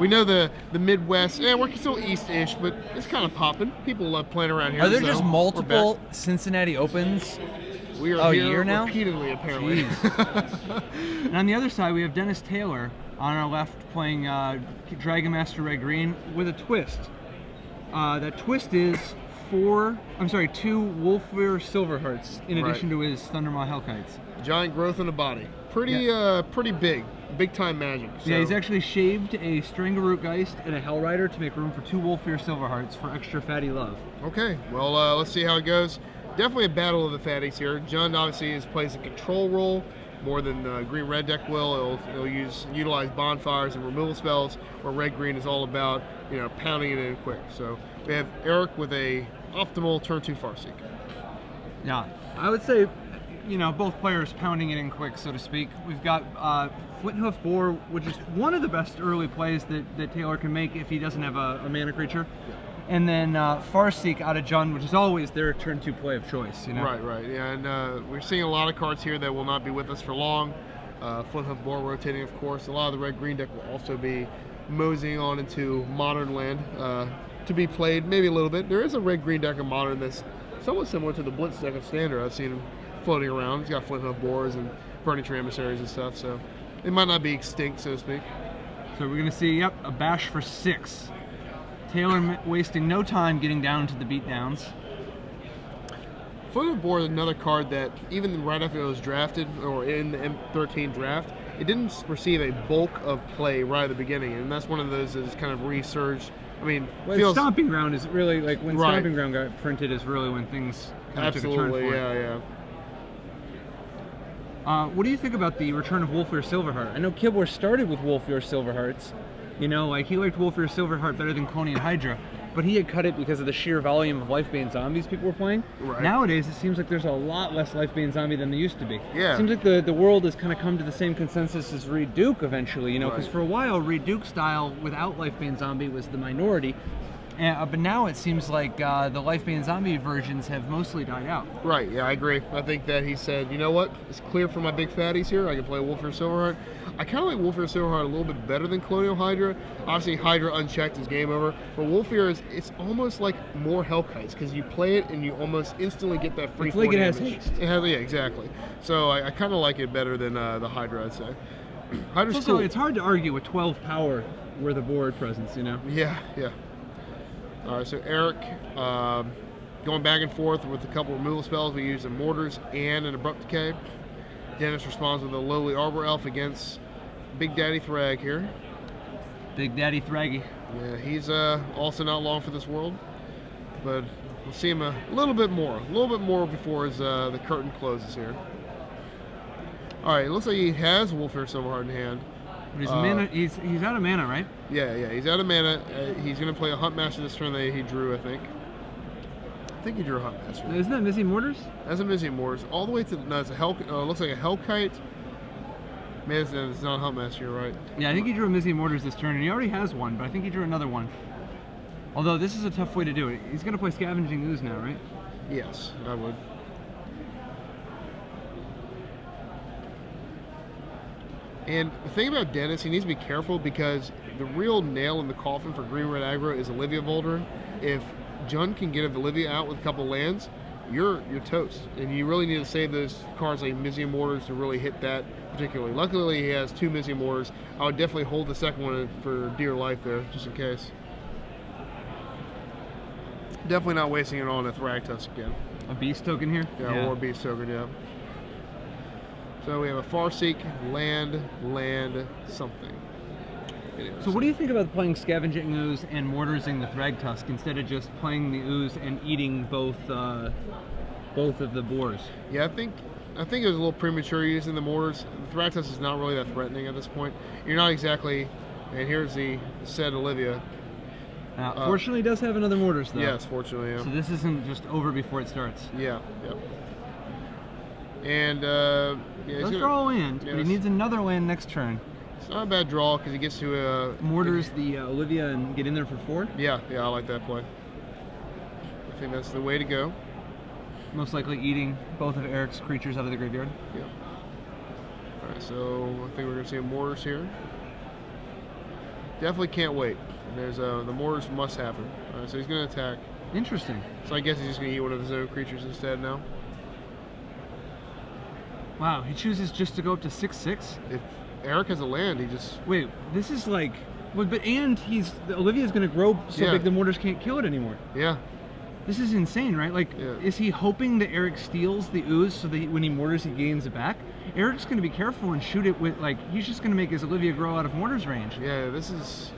We know the Midwest, we're still East-ish, but it's kind of popping. People love playing around here. Are there so just multiple Cincinnati Opens? We are here year now? repeatedly, apparently. And on the other side, we have Dennis Taylor on our left playing Dragon Master Red Green with a twist. That twist is 2 Wolfir Silver Hearts in addition to his Thundermaw Hellkites. Giant growth in the body. Pretty big time magic. So. Yeah, he's actually shaved a Strangaroot Geist and a Hellrider to make room for 2 Wolfir Silver Hearts for extra fatty love. Okay, well, let's see how it goes. Definitely a battle of the fatties here. Jund obviously plays a control role more than green-red deck will. It'll utilize bonfires and removal spells, where red-green is all about pounding it in quick. So we have Eric with a optimal turn 2 Farseek. Yeah, I would say both players pounding it in quick, so to speak. We've got Flinthoof Boar, which is one of the best early plays that Taylor can make if he doesn't have a mana creature. And then Farseek out of Jund, which is always their turn 2 play of choice. Right. Yeah, and we're seeing a lot of cards here that will not be with us for long. Flinthoof Boar rotating, of course. A lot of the red-green deck will also be moseying on into Modern land to be played, maybe a little bit. There is a red-green deck of Modern that's somewhat similar to the Blitz deck of Standard. I've seen him floating around. He's got Flinthoof Boars and Burning Tree Emissaries and stuff, so it might not be extinct, so to speak. So we're going to see, a bash for 6. Taylor wasting no time getting down to the beatdowns. Flinthoof Boar is another card that, even right after it was drafted, or in the M13 draft, it didn't receive a bulk of play right at the beginning, and that's one of those that's kind of resurged. I mean, Stomping Ground is really, when Stomping Ground got printed is really when things kind of took a turn for it. Yeah. What do you think about the return of Wolfir Silverheart? I know Kibler started with Wolfir Silverhearts. He liked Wolfir Silverheart better than Clonian Hydra, but he had cut it because of the sheer volume of Lifebane Zombies people were playing. Right. Nowadays, it seems like there's a lot less Lifebane Zombie than there used to be. Yeah. It seems like the world has kind of come to the same consensus as Reed Duke eventually, because for a while, Reed Duke style without Lifebane Zombie was the minority. But now it seems like the Lifebane Zombie versions have mostly died out. Right, yeah, I agree. I think that he said, you know what, it's clear for my big fatties here, I can play Wolfir Silverheart. I kind of like Wolfir Silverheart a little bit better than Colonial Hydra. Obviously, Hydra unchecked is game over, but Wolfir it's almost like more Hellkites, because you play it and you almost instantly get that free flow damage. It has haste. Yeah, exactly. So I kind of like it better than the Hydra, I'd say. Hydra's cool. It's hard to argue with 12 power with a board presence, Yeah. All right, so Eric, going back and forth with a couple removal spells. We use the Mortars and an Abrupt Decay. Dennis responds with a Lowly Arbor Elf against Big Daddy Thrag here. Big Daddy Thraggy. Yeah, he's also not long for this world, but we'll see him a little bit more before the curtain closes here. All right, it looks like he has Wolfir Silverheart in hand. He's out of mana, right? Yeah, he's out of mana. He's going to play a Huntmaster this turn that he drew, I think. I think he drew a Huntmaster. Isn't that Missing Mortars? That's a Missing Mortars. All the way to it's a looks like a Hellkite. Man, it's not a Huntmaster, you're right. Yeah, I think he drew a Missing Mortars this turn, and he already has one, but I think he drew another one. Although this is a tough way to do it. He's going to play Scavenging Ooze now, right? Yes, I would. And the thing about Dennis, he needs to be careful, because the real nail in the coffin for green-red aggro is Olivia Volderen. If Jund can get Olivia out with a couple lands, you're toast. And you really need to save those cards like Mizzium Mortars to really hit that particularly. Luckily, he has 2 Mizzium Mortars. I would definitely hold the second one for dear life there, just in case. Definitely not wasting it on a Thragtusk again. A Beast token here? Yeah, or a Beast token, yeah. So we have a Farseek, land, something. Anyways. So what do you think about playing Scavenging Ooze and Mortarsing the Thragtusk instead of just playing the Ooze and eating both of the boars? Yeah, I think it was a little premature using the Mortars. The Thragtusk is not really that threatening at this point. You're not exactly, and here's the said Olivia. Fortunately, he does have another Mortars, though. Yes, fortunately, yeah. So this isn't just over before it starts. Yeah. And let's draw a land, but he needs another land next turn. It's not a bad draw, because he gets to Mortars the Olivia and get in there for 4. Yeah, I like that play. I think that's the way to go. Most likely eating both of Eric's creatures out of the graveyard. Yeah. All right, so I think we're gonna see a Mortars here. Definitely can't wait. And there's the mortars must happen. So he's going to attack. Interesting. So I guess he's just going to eat one of his own creatures instead now. Wow, he chooses just to go up to 6/6. If Eric has a land, he just... Wait, this is like, and Olivia's going to grow so big the mortars can't kill it anymore. Yeah. This is insane, right? Like, Yeah. is he hoping that Eric steals the ooze so that when he mortars, he gains it back? Eric's going to be careful and shoot it with, like, he's just going to make his Olivia grow out of mortars range. Yeah, this is...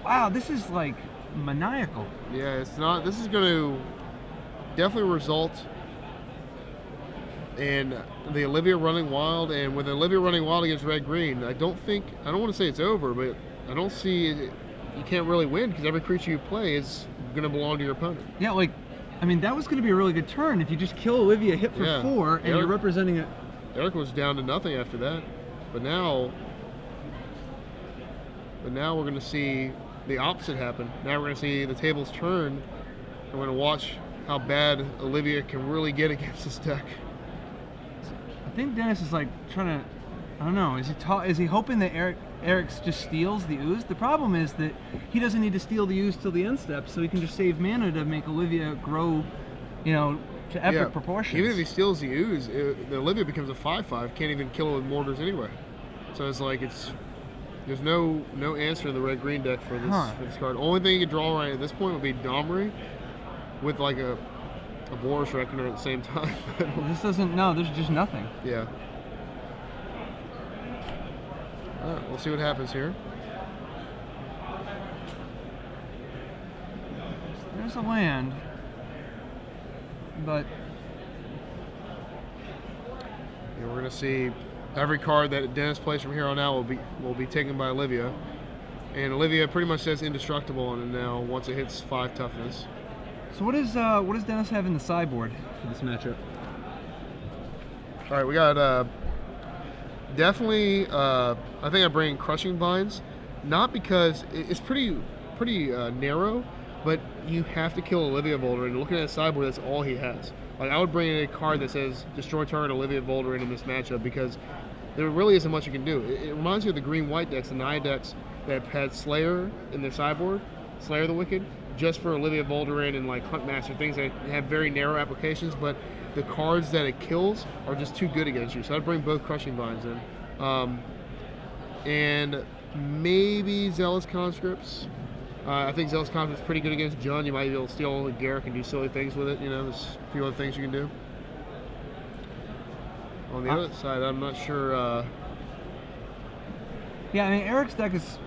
Wow, this is, like, maniacal. Yeah, it's not... This is going to definitely result in the Olivia running wild, and with Olivia running wild against red-green, I don't want to say it's over, but I don't see... You can't really win, because every creature you play is going to belong to your opponent. Yeah, like, I mean, that was going to be a really good turn if you just kill Olivia, hit for 4, and you're representing it. Eric was down to nothing after that, but now we're going to see the opposite happen. Now we're going to see the tables turn, and we're going to watch how bad Olivia can really get against this deck. I think Dennis is like trying to, I don't know, is he hoping that Eric just steals the ooze? The problem is that he doesn't need to steal the ooze till the end step, so he can just save mana to make Olivia grow, to epic proportions. Even if he steals the ooze, the Olivia becomes a 5/5. Can't even kill it with mortars anyway. So it's like there's no answer in the red-green deck for this card. Only thing you can draw right at this point would be Domri with like a Boris Reckoner at the same time. This doesn't. No, there's just nothing. Yeah. We'll see what happens here. There's a land, but we're gonna see every card that Dennis plays from here on out will be taken by Olivia, and Olivia pretty much says indestructible on it now once it hits 5 toughness. So what does Dennis have in the sideboard for this matchup? All right, we got definitely. I think I bring Crushing Vines, not because it's pretty narrow, but you have to kill Olivia Volderen. And looking at the sideboard, that's all he has. Like, I would bring in a card that says destroy target Olivia Volderen in this matchup, because there really isn't much you can do. It reminds me of the green-white decks, the Naya decks that had Slayer in their sideboard, Slayer the Wicked, just for Olivia Volderen and like Huntmaster, things that have very narrow applications, but the cards that it kills are just too good against you. So I'd bring both Crushing Vines in. And maybe Zealous Conscripts. I think Zealous Conscripts is pretty good against Jund. You might be able to steal Garrick and do silly things with it. There's a few other things you can do. On the other side, I'm not sure. Yeah, I mean, Eric's deck is,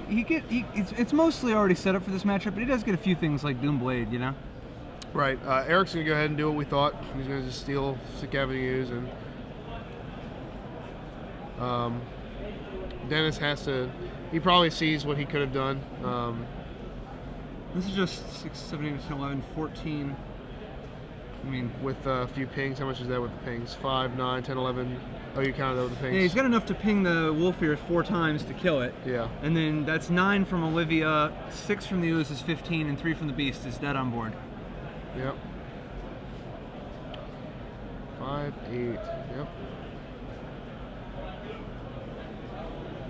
it's mostly already set up for this matchup, but he does get a few things like Doomblade, Right. Eric's going to go ahead and do what we thought. He's going to just steal Sick Avenues, and Dennis has to... He probably sees what he could have done. This is just 6, 7, 8, 10, 11, 14. I mean... With a few pings. How much is that with the pings? 5, 9, 10, 11... Oh, you counted that with the pings. Yeah, he's got enough to ping the Wolfear 4 times to kill it. Yeah. And then that's 9 from Olivia, 6 from the Ooze is 15, and 3 from the Beast is dead on board. Yep. 5, 8. Yep.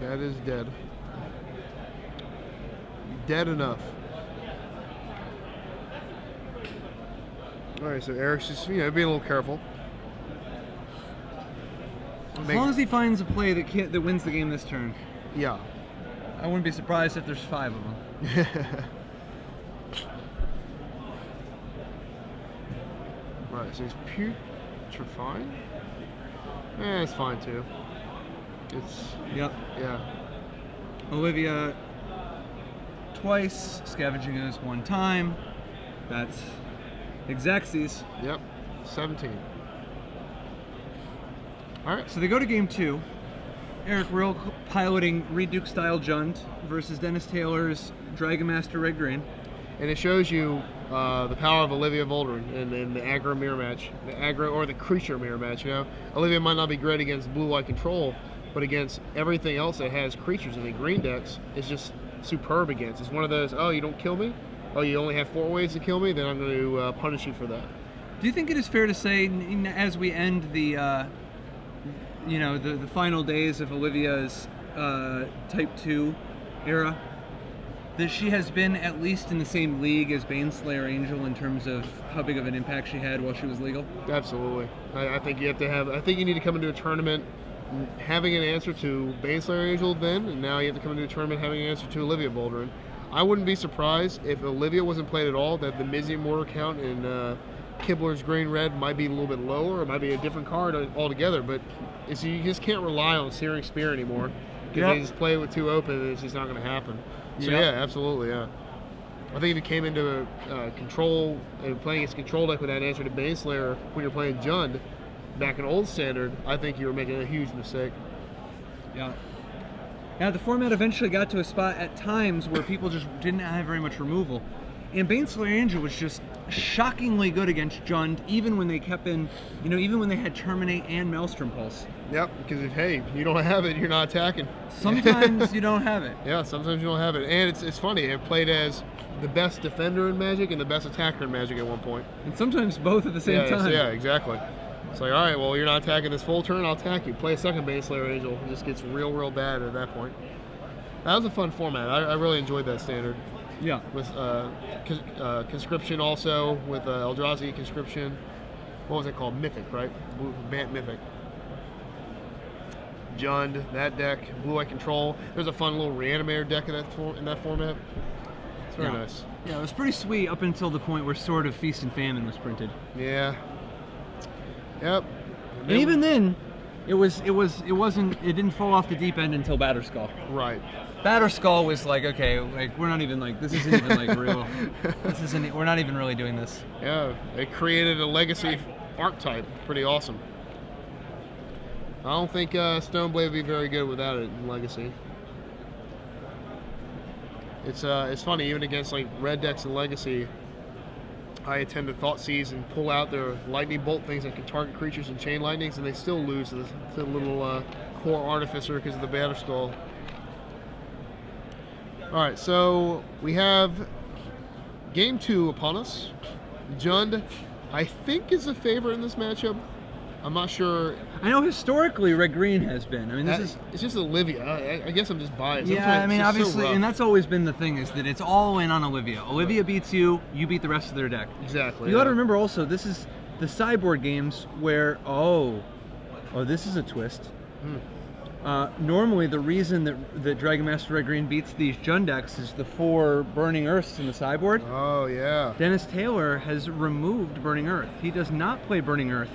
That is dead. Dead enough. Alright, so Eric's just, being a little careful. As long as he finds a play that wins the game this turn. Yeah. I wouldn't be surprised if there's 5 of them. Right, so he's putrefying? It's fine too. Yep. Yeah. Olivia twice, Scavenging Ooze 1 time. That's Exexies. Yep. 17. Alright. So they go to game 2. Eric Rill piloting Reduke style Jund versus Dennis Taylor's Dragon Master Red Green. And it shows you the power of Olivia Volderen in the aggro mirror match, the aggro or the creature mirror match. Olivia might not be great against blue-white control, but against everything else that has creatures in the green decks, it's just superb against. It's one of those, oh, you don't kill me? Oh, you only have 4 ways to kill me? Then I'm going to punish you for that. Do you think it is fair to say, as we end the final days of Olivia's Type 2 era, that she has been at least in the same league as Baneslayer Angel in terms of how big of an impact she had while she was legal? Absolutely. I think you have to have. I think you need to come into a tournament having an answer to Baneslayer Angel then, and now you have to come into a tournament having an answer to Olivia Boldrin. I wouldn't be surprised if Olivia wasn't played at all, that the Mizzy Mortar count in Kibler's Green Red might be a little bit lower, or might be a different card altogether, but you just can't rely on Searing Spear anymore, because they just play it with 2 open, and it's just not going to happen. So yeah, absolutely, yeah. I think if you came into control and playing against control deck with that answer to Baneslayer when you're playing Jund back in old standard, I think you were making a huge mistake. Yeah. Now the format eventually got to a spot at times where people just didn't have very much removal. And Baneslayer Angel was just shockingly good against Jund, even when they kept in, even when they had Terminate and Maelstrom Pulse. Yep, because if, hey, you don't have it, you're not attacking. Sometimes you don't have it. Yeah, sometimes you don't have it. And it's funny, it played as the best defender in Magic and the best attacker in Magic at one point. And sometimes both at the same time. Yeah, exactly. It's like, all right, well, you're not attacking this full turn, I'll attack you. Play a second Baneslayer Angel. It just gets real bad at that point. That was a fun format. I really enjoyed that standard. Yeah. With Conscription also, with Eldrazi Conscription. What was it called? Mythic, right? Bant Mythic. Jund, that deck, Blue-Eye Control. There's a fun little Reanimator deck in that format. It's very nice. Yeah, it was pretty sweet up until the point where Sword of Feast and Famine was printed. Yeah. Yep. And even then, it didn't fall off the deep end until Batterskull. Right. Batterskull was like, okay, like we're not even like, this isn't even like real. We're not even really doing this. Yeah, they created a legacy archetype. Pretty awesome. I don't think Stoneblade would be very good without it in Legacy. It's funny, even against like red decks in Legacy, I tend to Thoughtseize and pull out their lightning bolt things that can target creatures and chain lightnings, and they still lose to the little core artificer because of the Batterskull. All right, so we have game 2 upon us. Jund, I think, is a favorite in this matchup. I'm not sure. I know historically Red Green has been. I mean, it's just Olivia. I guess I'm just biased. Yeah, I mean, obviously, and that's always been the thing, is that it's all in on Olivia. Olivia beats you, you beat the rest of their deck. Exactly. You got to remember also, this is the sideboard games where this is a twist. Normally, the reason that Dragon Master Red Green beats these Jund decks is the 4 Burning Earths in the sideboard. Oh yeah. Dennis Taylor has removed Burning Earth. He does not play Burning Earth.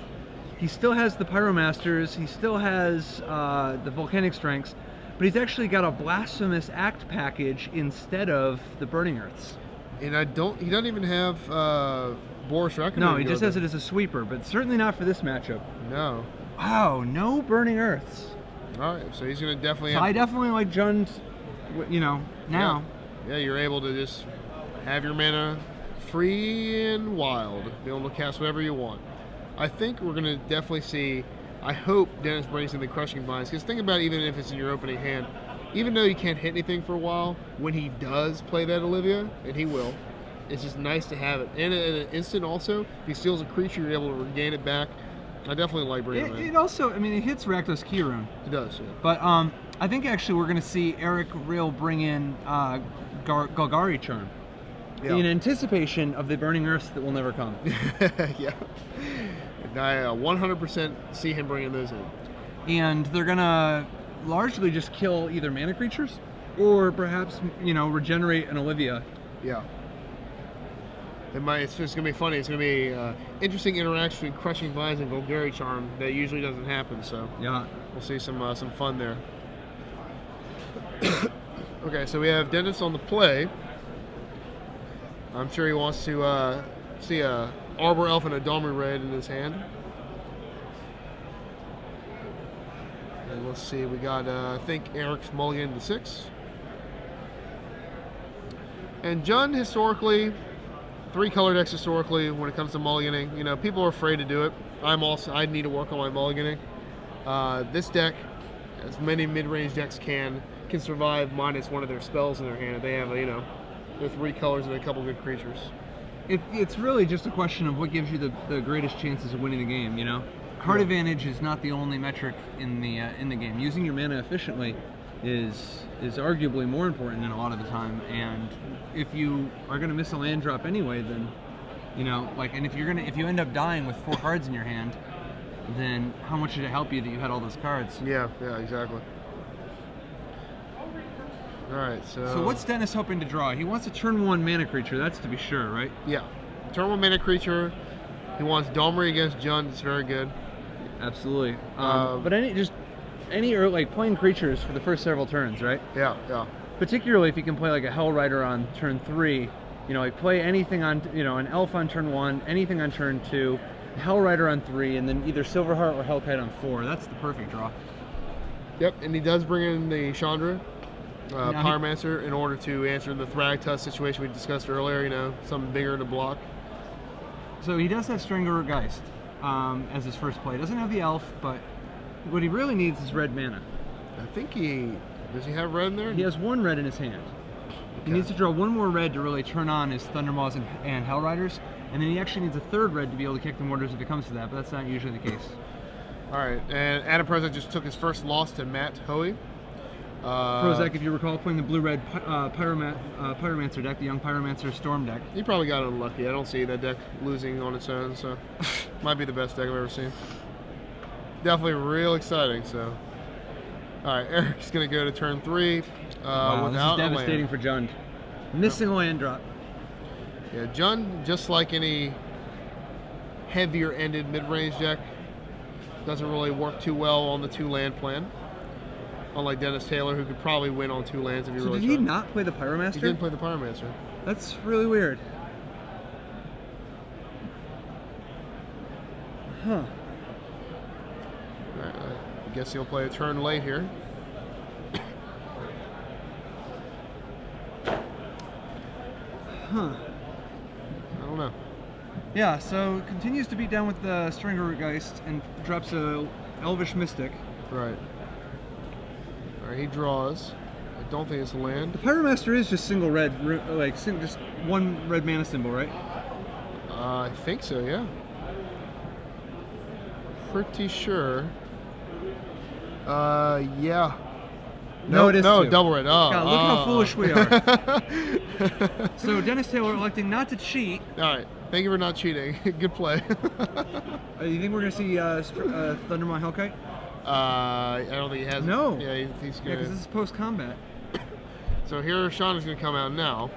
He still has the Pyromasters, he still has the Volcanic Strengths, but he's actually got a Blasphemous Act package instead of the Burning Earths. And he doesn't even have Boris Reckoner. No, he just has it as a sweeper, but certainly not for this matchup. No. Wow, no Burning Earths. All right, so he's going to definitely I definitely like Jund, now. Yeah, you're able to just have your mana free and wild, be able to cast whatever you want. I think we're going to definitely see, I hope Dennis brings in the Crushing Vines, because think about it, even if it's in your opening hand, even though you can't hit anything for a while, when he does play that Olivia, and he will, it's just nice to have it. And in an instant also, if he steals a creature, you're able to regain it back. I definitely like bringing it in. It also, I mean, it hits Rakdos Keyrune. It does, yeah. But I think actually we're going to see Eric Rill bring in Golgari Charm. Yeah. In anticipation of the Burning Earths that will never come. Yeah. I 100% see him bringing those in. And they're going to largely just kill either mana creatures or perhaps, regenerate an Olivia. Yeah. It's just going to be funny. It's going to be interesting interaction between Crushing Vines and Golgari Charm that usually doesn't happen. So yeah, we'll see some fun there. Okay, so we have Dennis on the play. I'm sure he wants to see a Arbor Elf and a Domri Red in his hand. And let's see, we got, I think Eric's mulligan to 6. And Jund, historically, 3 color decks historically, when it comes to mulliganing, people are afraid to do it. I need to work on my mulliganing. This deck, as many mid-range decks can survive minus one of their spells in their hand. They have, their 3 colors and a couple good creatures. It's really just a question of what gives you the greatest chances of winning the game. Card advantage is not the only metric in the game. Using your mana efficiently is arguably more important than a lot of the time. And if you are going to miss a land drop anyway, then and if you end up dying with 4 cards in your hand, then how much did it help you that you had all those cards? Yeah, exactly. All right, so what's Dennis hoping to draw? He wants a turn 1 mana creature, that's to be sure, right? Yeah, turn 1 mana creature. He wants Domri against Jund. It's very good. Absolutely. But any like plain creatures for the first several turns, right? Yeah. Particularly if you can play like a Hell Rider on turn 3. Like play anything on, an Elf on turn 1, anything on turn 2, Hell Rider on 3, and then either Silverheart or Hellkite on 4. That's the perfect draw. Yep, and he does bring in the Chandra, Pyromancer, in order to answer the Thragtusk situation we discussed earlier, something bigger to block. So he does have Strangler Geist as his first play. Doesn't have the Elf, but what he really needs is red mana. I think does he have red in there? He has 1 red in his hand. He needs to draw 1 more red to really turn on his Thundermaws and Hell Riders, and then he actually needs a 3rd red to be able to kick the Mortars if it comes to that, but that's not usually the case. All right, and Adam Prozak just took his first loss to Matt Hoey. Prozak, if you recall, playing the blue-red Pyromancer deck, the Young Pyromancer Storm deck. He probably got unlucky. I don't see that deck losing on its own, so might be the best deck I've ever seen. Definitely real exciting, so. All right, Eric's going to go to turn 3 wow, without this is devastating for Jund. Missing a land drop. Yeah, Jund, just like any heavier-ended mid-range deck, doesn't really work too well on the 2-land plan. Unlike Dennis Taylor, who could probably win on 2 lands if he really tried. Did he not play the Pyromancer? He didn't play the Pyromancer. That's really weird. Huh. All right, I guess he'll play a turn late here. Huh. I don't know. Yeah, so continues to beat down with the Strangler Geist and drops a Elvish Mystic. Right. All right, he draws. I don't think it's a land. The Pyromaster is just single red, just 1 red mana symbol, right? I think so, yeah. Pretty sure. Yeah. No, it is no, 2. double red. Oh, God, look how foolish we are. So Dennis Taylor electing not to cheat. All right. Thank you for not cheating. Good play. You think we're going to see Thundermaw Hellkite? I don't think he has. No. Yeah, he's Yeah, good. because this is post-combat. So here Sean is going to come out now,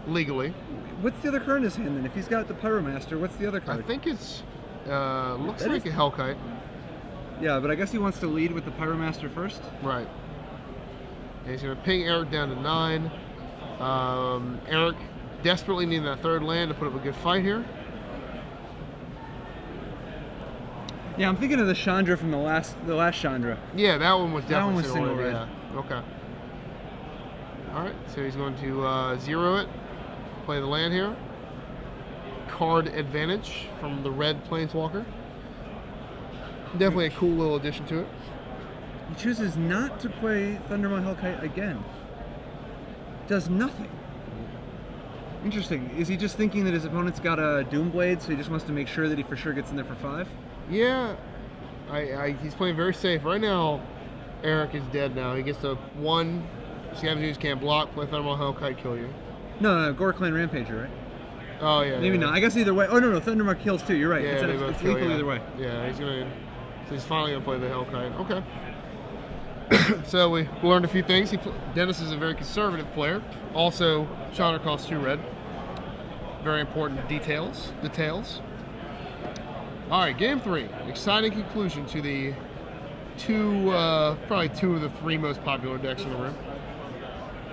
legally. What's the other card in his hand then? If he's got the Pyromaster, what's the other card? I think it's, looks like a Hellkite. Yeah, but I guess he wants to lead with the Pyromaster first. Right. And he's going to ping Eric down to 9. Eric desperately needing that 3rd land to put up a good fight here. Yeah, I'm thinking of the Chandra from the last Chandra. Yeah, that one was That one definitely was single red. Yeah. Okay. All right, so he's going to 0 it, play the land here. Card advantage from the red Planeswalker. Definitely a cool little addition to it. He chooses not to play Thundermaw Hellkite again. Does nothing. Interesting. Is he just thinking that his opponent's got a Doomblade, so he just wants to make sure that he for sure gets in there for 5? Yeah, he's playing very safe. Right now, Eric is dead now. He gets to 1, Scavengers can't block, play Thundermaw Hellkite, kill you. No, Gore-Clan Rampager, right? Oh, yeah. Maybe yeah. not. I guess either way. Oh, no, Thundermaw kills too. You're right. Yeah, they both it's kill, lethal yeah. either way. Yeah, so he's finally going to play the Hellkite. Okay. So we learned a few things. Dennis is a very conservative player. Also, Chandra costs 2 red. Very important details. All right, game 3. Exciting conclusion to the probably 2 of the 3 most popular decks in the room.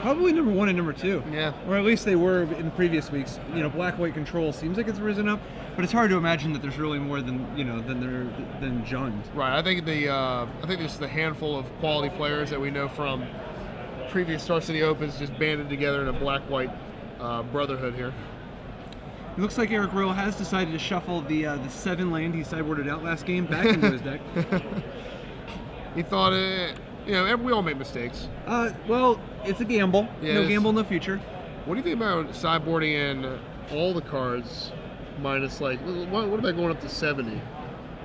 Probably number 1 and number 2. Yeah. Or at least they were in previous weeks. Black-white control seems like it's risen up, but it's hard to imagine that there's really more than than Jund. Right. I think this is the handful of quality players that we know from previous Star City Opens just banded together in a black-white brotherhood here. It looks like Eric Rill has decided to shuffle the 7 land he sideboarded out last game back into his deck. He thought we all make mistakes. Well, it's a gamble. Yeah, No gamble, no future. What do you think about sideboarding in all the cards minus what about going up to 70? What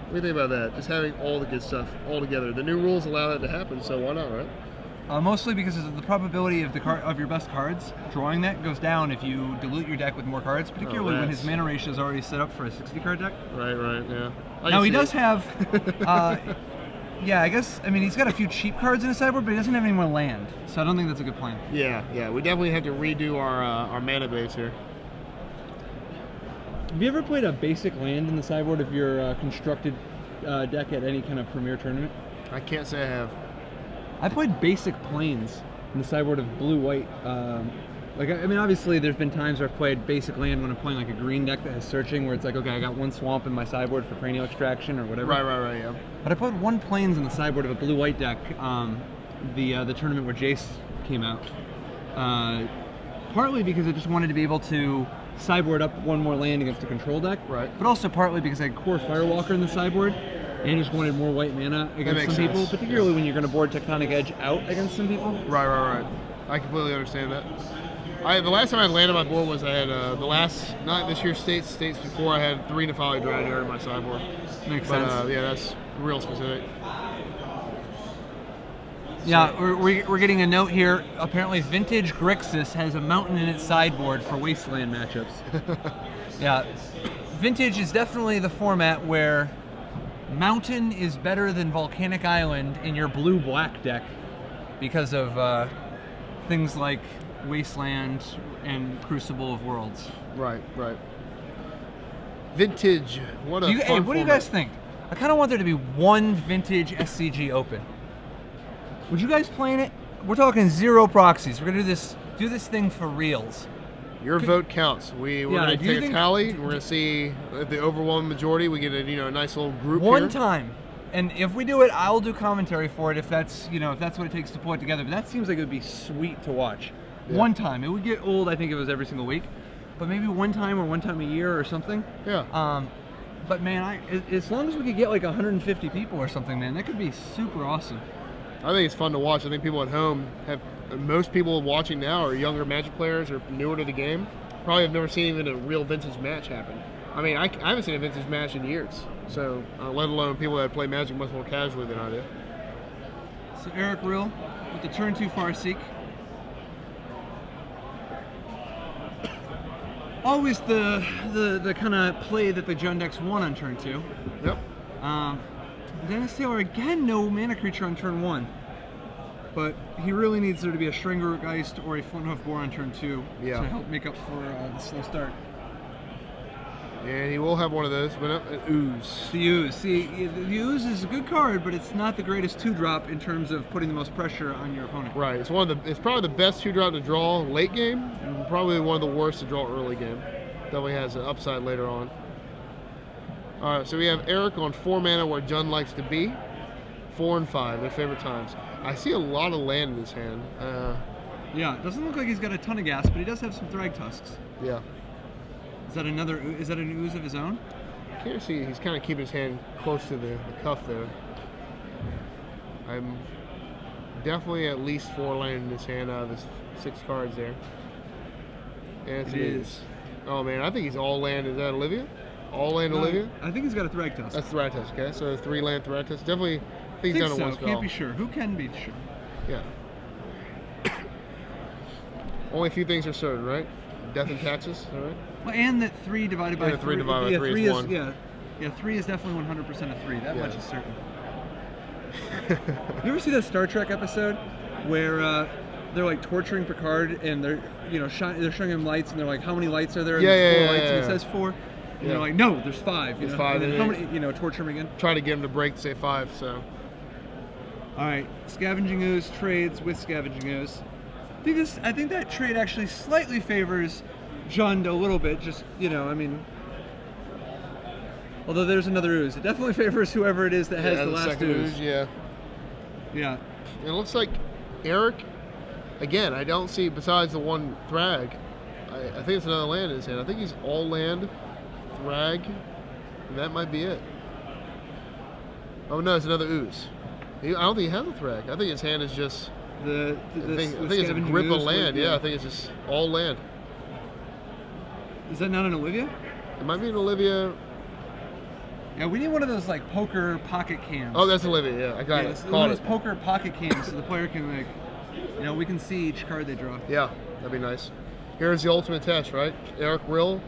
do you think about that? Just having all the good stuff all together. The new rules allow that to happen, so why not, right? Mostly because of the probability of of your best cards drawing that goes down if you dilute your deck with more cards, particularly when his mana ratio is already set up for a 60 card deck. Right, yeah. Now he does have, yeah, I guess, I mean, he's got a few cheap cards in his sideboard, but he doesn't have any more land, so I don't think that's a good plan. Yeah, we definitely have to redo our mana base here. Have you ever played a basic land in the sideboard of your constructed deck at any kind of premier tournament? I can't say I have. I played basic planes in the sideboard of blue-white. Like, I mean, obviously, there's been times where I've played basic land when I'm playing like a green deck that has searching, where it's like, okay, I got one swamp in my sideboard for cranial extraction or whatever. Right, yeah. But I played one planes in the sideboard of a blue-white deck, the tournament where Jace came out. Partly because I just wanted to be able to sideboard up one more land against a control deck. Right. But also partly because I had Core Firewalker in the sideboard. And just wanted more white mana against some people, particularly when you're going to board Tectonic Edge out against some people. Right. I completely understand that. The last time I had land on my board was I had not this year's states before I had 3 Nefali Dreadnought in my sideboard. Makes sense. Yeah, that's real specific. Yeah, we're getting a note here. Apparently, Vintage Grixis has a mountain in its sideboard for Wasteland matchups. Yeah, Vintage is definitely the format where Mountain is better than Volcanic Island in your blue-black deck because of things like Wasteland and Crucible of Worlds. Right. Vintage. What a fun what do you guys think? I kind of want there to be one Vintage SCG open. Would you guys play in it? We're talking 0 proxies. We're gonna do this thing for reals. Your vote counts. We're going to take a tally. We're going to see if the overwhelming majority, we get a nice little group one here. time. And if we do it, I'll do commentary for it if that's what it takes to pull it together. But that seems like it would be sweet to watch. Yeah. One time. It would get old, I think, if it was every single week. But maybe one time or one time a year or something. Yeah. But man, as long as we could get like 150 people or something, man, that could be super awesome. I think it's fun to watch. I think people at home most people watching now are younger Magic players or newer to the game. Probably have never seen even a real vintage match happen. I mean, I haven't seen a vintage match in years. So, let alone people that play Magic much more casually than I do. So Eric Rill with the turn 2 Farseek. Always the kind of play that the Jund decks won on turn 2. Yep. Dennis Taylor again, no mana creature on turn 1. But he really needs there to be a Stringergeist or a Flinthoof Boar on turn 2 to help make up for the slow start. And he will have one of those, but an Ooze. The Ooze. See, the Ooze is a good card, but it's not the greatest 2-drop in terms of putting the most pressure on your opponent. Right. It's probably the best 2-drop to draw late game, and probably one of the worst to draw early game. Definitely has an upside later on. All right, so we have Eric on 4 mana where Jund likes to be. 4 and 5, their favorite times. I see a lot of land in his hand. Yeah, it doesn't look like he's got a ton of gas, but he does have some Thrag Tusks. Yeah. Is that an Ooze of his own? I can't see. He's kind of keeping his hand close to the cuff there. I'm definitely at least 4 land in his hand out of his 6 cards there. And it is. Oh man, I think he's all land. Is that Olivia? All land Olivia? I think he's got a Thrag Tusk. That's Thrag Tusk, okay? So 3 land Thrag Tusk. Definitely, I think he's done it one spell. Can't be sure. Who can be sure? Yeah. Only a few things are certain, right? Death and taxes, all right? Well, and that 3 divided by 3. 3 divided by 3 is 1. Yeah, 3 is definitely 100% a 3. That much is certain. You ever see that Star Trek episode where they're like torturing Picard and they're they're showing him lights and they're like, how many lights are there? And there's 4 lights and it says 4. And they're like, no, there's 5. There's 5. And then how many? Torture him again. Try to get him to break to say 5. So. All right, Scavenging Ooze trades with Scavenging Ooze. I think that trade actually slightly favors Jund a little bit. Just although there's another Ooze, it definitely favors whoever it is that has the last Ooze. Yeah. Yeah. It looks like Eric. Again, I don't see besides the one Thrag. I think it's another land in his hand. I think he's all land, Thrag, and that might be it. Oh no, it's another Ooze. I don't think he has a Thrag. I think his hand is just. I think it's a grip of land. Yeah, I think it's just all land. Is that not an Olivia? It might be an Olivia. Yeah, we need one of those like poker pocket cams. Oh, that's Olivia. Yeah, I got it. One of those poker pocket cams, so the player can like You know, we can see each card they draw. Yeah, that'd be nice. Here's the ultimate test, right? Eric Rill,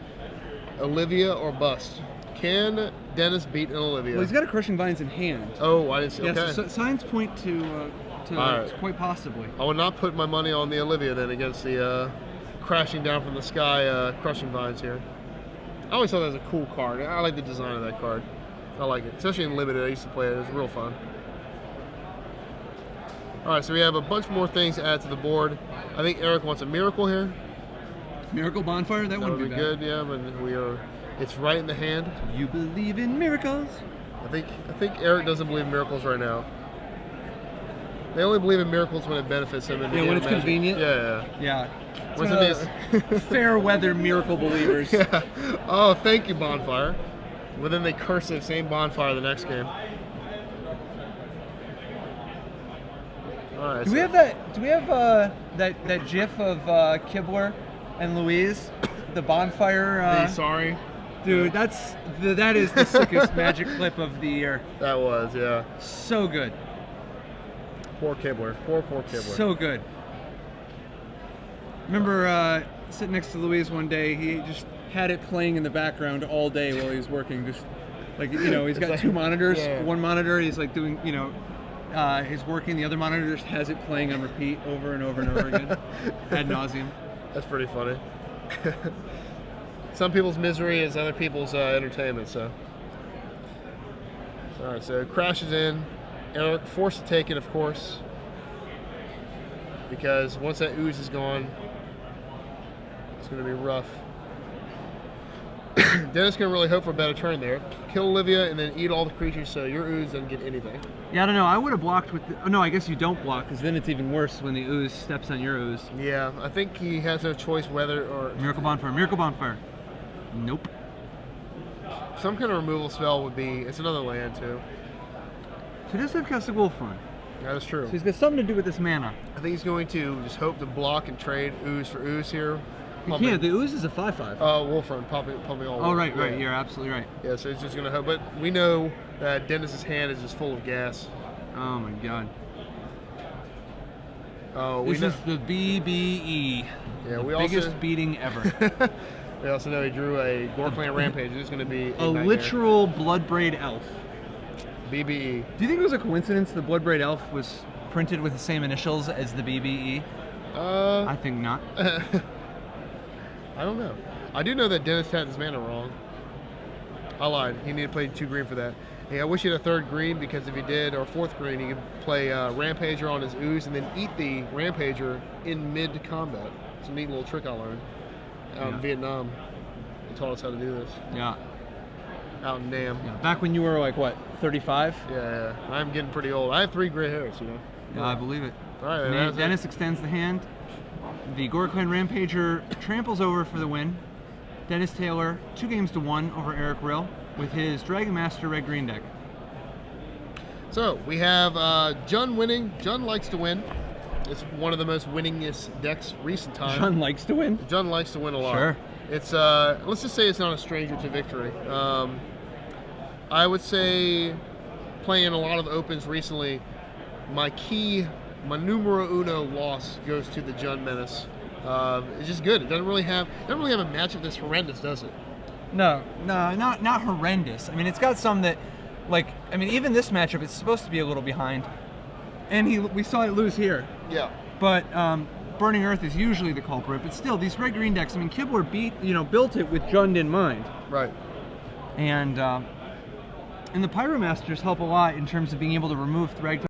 Olivia or bust. Can Dennis beat an Olivia? Well, he's got a Crushing Vines in hand. Oh, I didn't see. Yeah, Okay. so signs point to Alright. quite possibly. I would not put my money on the Olivia then against the crashing down from the sky Crushing Vines here. I always thought that was a cool card. I like the design of that card. I like it, especially in Limited. I used to play it. It was real fun. All right, so we have a bunch more things to add to the board. I think Eric wants a Miracle here. Miracle Bonfire? That That wouldn't would be be bad. good, yeah, but we are. It's right in the hand. You believe in miracles? I think Eric doesn't believe in miracles right now. They only believe in miracles when it benefits them. In the Yeah, game when of it's Magic. convenient? Yeah. Yeah. It's What's one the of those fair weather miracle believers. Yeah. Oh, thank you, Bonfire. Well, then they curse the same Bonfire the next game. All right. Do we have that GIF of Kibler and Louise, the bonfire? sorry. Dude, that is the sickest Magic clip of the year. That was, yeah. So good, Poor Kibler. Poor Kibler. so good. Remember sitting next to Louise one day, he just had it playing in the background all day while he was working. Just like, you know, he's got like- two monitors. yeah. One monitor, he's like doing, you know, he's working. The other monitor just has it playing on repeat over and over and over again, ad nauseum. That's pretty funny. Some people's misery is other people's entertainment, so. All right, so it crashes in. Eric forced to take it, of course, because once that ooze is gone, it's going to be rough. Dennis can really hope for a better turn there. Kill Olivia and then eat all the creatures so your ooze doesn't get anything. Yeah, I don't know. I would have blocked with. Oh, no, I guess you don't block, because then it's even worse when the ooze steps on your ooze. Yeah, I think he has no choice whether or Miracle Bonfire. Miracle Bonfire. Nope. some kind of removal spell would be. It's another land too. So he does have Castle Wolfrun. That is true. So he's got something to do with this mana. I think he's going to just hope to block and trade ooze for ooze here. You can't. The ooze is a 5/5. Wolfrun, probably all. Oh, Wolf. right. Yeah. You're absolutely right. Yeah, so he's just gonna hope. But we know that Dennis's hand is just full of gas. Oh my god. Oh, we This know. is the BBE. Yeah, the we biggest also. beating ever. We also know he drew a Gorkland Rampage. It's going to be A literal Bloodbraid Elf. BBE. Do you think it was a coincidence the Bloodbraid Elf was printed with the same initials as the BBE? I think not. I don't know. I do know that Dennis had his mana wrong. I lied. He needed to play 2 green for that. Hey, I wish he had a 3rd green, because if he did, or 4th green, he could play Rampager on his ooze and then eat the Rampager in mid-combat. It's a neat little trick I learned out in Vietnam. They taught us how to do this. Yeah. Out in Nam. Yeah. Back when you were like, what, 35? Yeah. I'm getting pretty old. I have 3 gray hairs, you know. Yeah, I believe it. All right, And that's it. Dennis extends the hand. The Gorkland Rampager tramples over for the win. Dennis Taylor, 2 games to 1 over Eric Rill with his Dragon Master Red Green deck. So we have Jun winning. Jun likes to win. It's one of the most winningest decks recent time. John likes to win. Jun likes to win a lot. Sure. It's let's just say it's not a stranger to victory. I would say playing a lot of opens recently, my numero uno loss goes to the Jun Menace. It's just good. It doesn't really have a matchup that's horrendous, does it? No, not horrendous. I mean, it's got some that, like, I mean, even this matchup, it's supposed to be a little behind. And we saw it lose here. Yeah. But Burning Earth is usually the culprit. But still, these red-green decks, I mean, Kibler built it with Jund in mind. Right. And the Pyromasters help a lot in terms of being able to remove Thragtusk